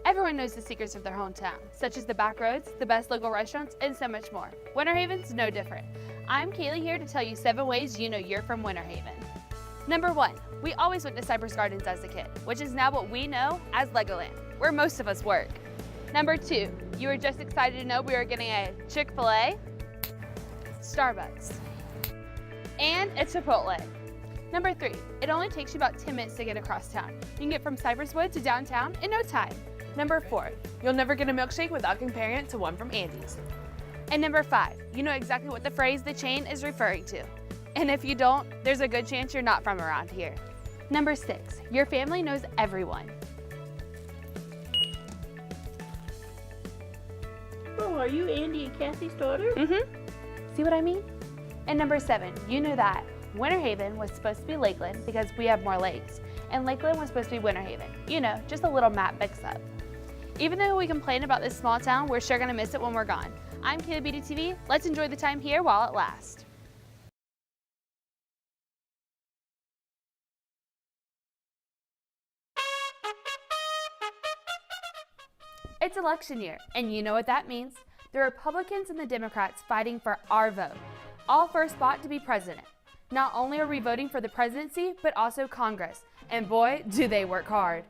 Everyone knows the secrets of their hometown, such as the back roads, the best local restaurants, and so much more. Winter Haven's no different. I'm Kaley here to tell you 7 ways you know you're from Winter Haven. Number 1, we always went to Cypress Gardens as a kid, which is now what we know as Legoland, where most of us work. Number 2, you were just excited to know we were getting a Chick-fil-A, Starbucks, and a Chipotle. Number 3, it only takes you about 10 minutes to get across town. You can get from Cypress Wood to downtown in no time. Number 4, you'll never get a milkshake without comparing it to one from Andy's. And number 5, you know exactly what the phrase "the chain" is referring to. And if you don't, there's a good chance you're not from around here. Number 6, your family knows everyone. Oh, are you Andy and Kathy's daughter? See what I mean? And number 7, you know that Winter Haven was supposed to be Lakeland because we have more lakes, and Lakeland was supposed to be Winter Haven. You know, just a little map mix-up. Even though we complain about this small town, we're sure gonna miss it when we're gone. I'm Kaley BDTV. Let's enjoy the time here while it lasts. It's election year, and you know what that means. The Republicans and the Democrats fighting for our vote, all for a spot to be president. Not only are we voting for the presidency, but also Congress, and boy, do they work hard.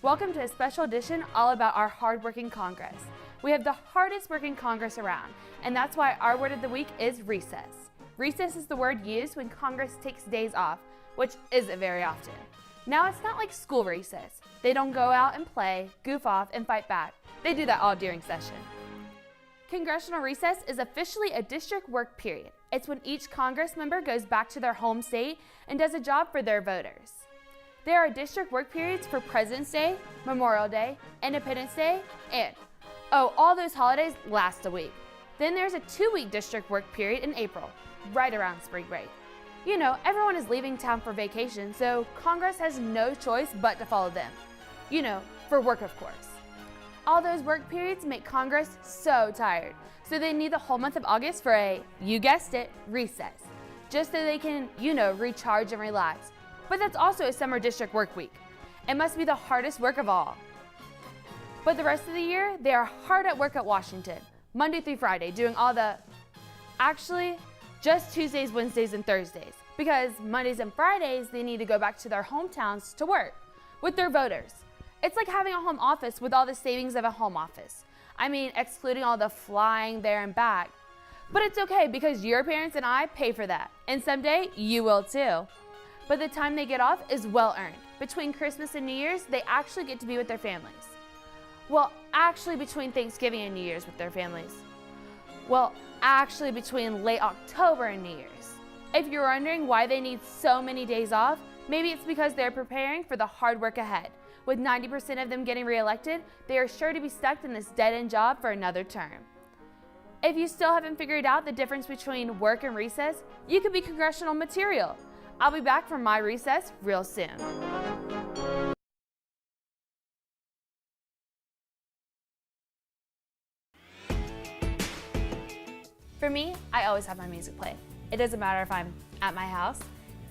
Welcome to a special edition all about our hard-working Congress. We have the hardest working Congress around, and that's why our word of the week is recess. Recess is the word used when Congress takes days off, which isn't very often. Now, it's not like school recess. They don't go out and play, goof off, and fight back. They do that all during session. Congressional recess is officially a district work period. It's when each Congress member goes back to their home state and does a job for their voters. There are district work periods for President's Day, Memorial Day, Independence Day, and, all those holidays last a week. Then there's a 2-week district work period in April, right around spring break. You know, everyone is leaving town for vacation, so Congress has no choice but to follow them. You know, for work, of course. All those work periods make Congress so tired, so they need the whole month of August for a, you guessed it, recess, just so they can, recharge and relax. But that's also a summer district work week. It must be the hardest work of all. But the rest of the year, they are hard at work at Washington, Monday through Friday, doing all the, actually, just Tuesdays, Wednesdays, and Thursdays, because Mondays and Fridays, they need to go back to their hometowns to work with their voters. It's like having a home office with all the savings of a home office. I mean, excluding all the flying there and back. But it's okay because your parents and I pay for that, and someday you will too. But the time they get off is well earned. Between Christmas and New Year's, they actually get to be with their families. Well, actually between Thanksgiving and New Year's with their families. Well, actually between late October and New Year's. If you're wondering why they need so many days off, maybe it's because they're preparing for the hard work ahead. With 90% of them getting reelected, they are sure to be stuck in this dead-end job for another term. If you still haven't figured out the difference between work and recess, you could be congressional material. I'll be back from my recess real soon. For me, I always have my music playing. It doesn't matter if I'm at my house,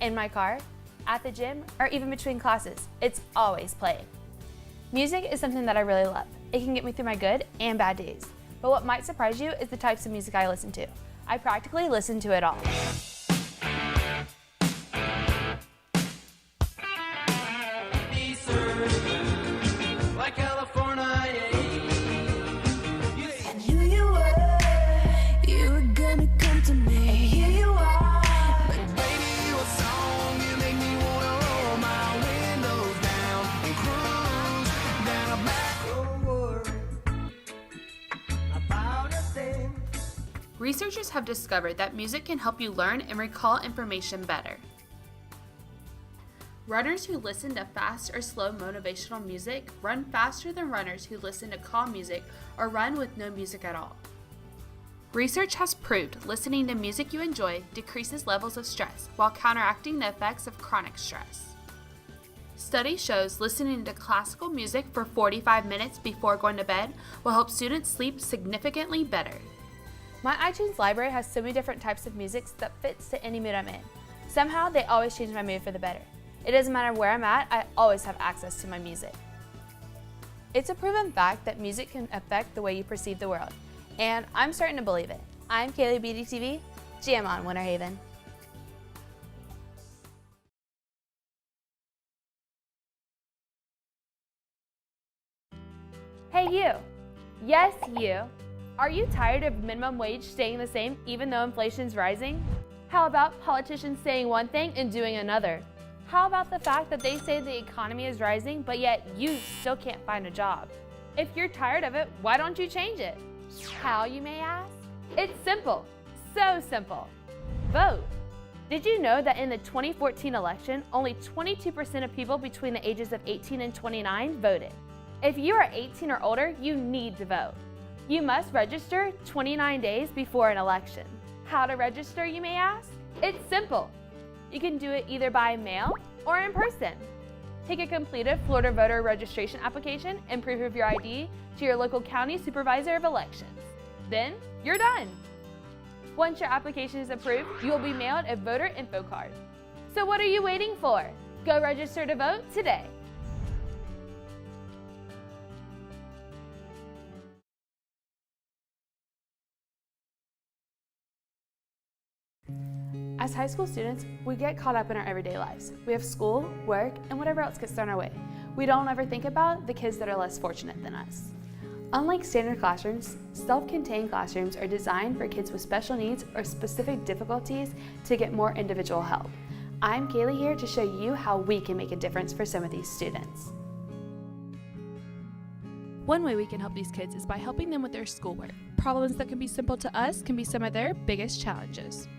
in my car, at the gym, or even between classes. It's always playing. Music is something that I really love. It can get me through my good and bad days. But what might surprise you is the types of music I listen to. I practically listen to it all. Researchers have discovered that music can help you learn and recall information better. Runners who listen to fast or slow motivational music run faster than runners who listen to calm music or run with no music at all. Research has proved listening to music you enjoy decreases levels of stress while counteracting the effects of chronic stress. Study shows listening to classical music for 45 minutes before going to bed will help students sleep significantly better. My iTunes library has so many different types of music that fits to any mood I'm in. Somehow, they always change my mood for the better. It doesn't matter where I'm at, I always have access to my music. It's a proven fact that music can affect the way you perceive the world, and I'm starting to believe it. I'm Kaley, BDTV. Jam on, Winter Haven. Hey you! Yes, you! Are you tired of minimum wage staying the same even though inflation's rising? How about politicians saying one thing and doing another? How about the fact that they say the economy is rising, but yet you still can't find a job? If you're tired of it, why don't you change it? How, you may ask? It's simple. So simple. Vote. Did you know that in the 2014 election, only 22% of people between the ages of 18 and 29 voted? If you are 18 or older, you need to vote. You must register 29 days before an election. How to register, you may ask? It's simple. You can do it either by mail or in person. Take a completed Florida voter registration application and proof of your ID to your local county supervisor of elections. Then you're done. Once your application is approved, you will be mailed a voter info card. So what are you waiting for? Go register to vote today. As high school students, we get caught up in our everyday lives. We have school, work, and whatever else gets thrown our way. We don't ever think about the kids that are less fortunate than us. Unlike standard classrooms, self-contained classrooms are designed for kids with special needs or specific difficulties to get more individual help. I'm Kaley here to show you how we can make a difference for some of these students. One way we can help these kids is by helping them with their schoolwork. Problems that can be simple to us can be some of their biggest challenges.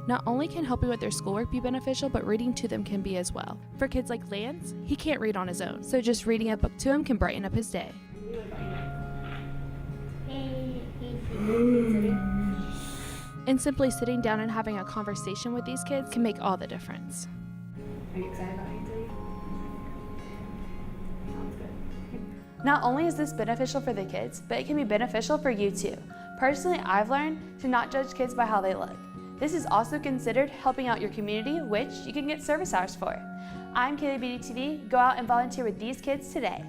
Not only can helping with their schoolwork be beneficial, but reading to them can be as well. For kids like Lance, he can't read on his own, so just reading a book to him can brighten up his day. And simply sitting down and having a conversation with these kids can make all the difference. Are you excited about Ainsley? Sounds good. Not only is this beneficial for the kids, but it can be beneficial for you too. Personally, I've learned to not judge kids by how they look. This is also considered helping out your community, which you can get service hours for. I'm Kaley, BDTV. Go out and volunteer with these kids today.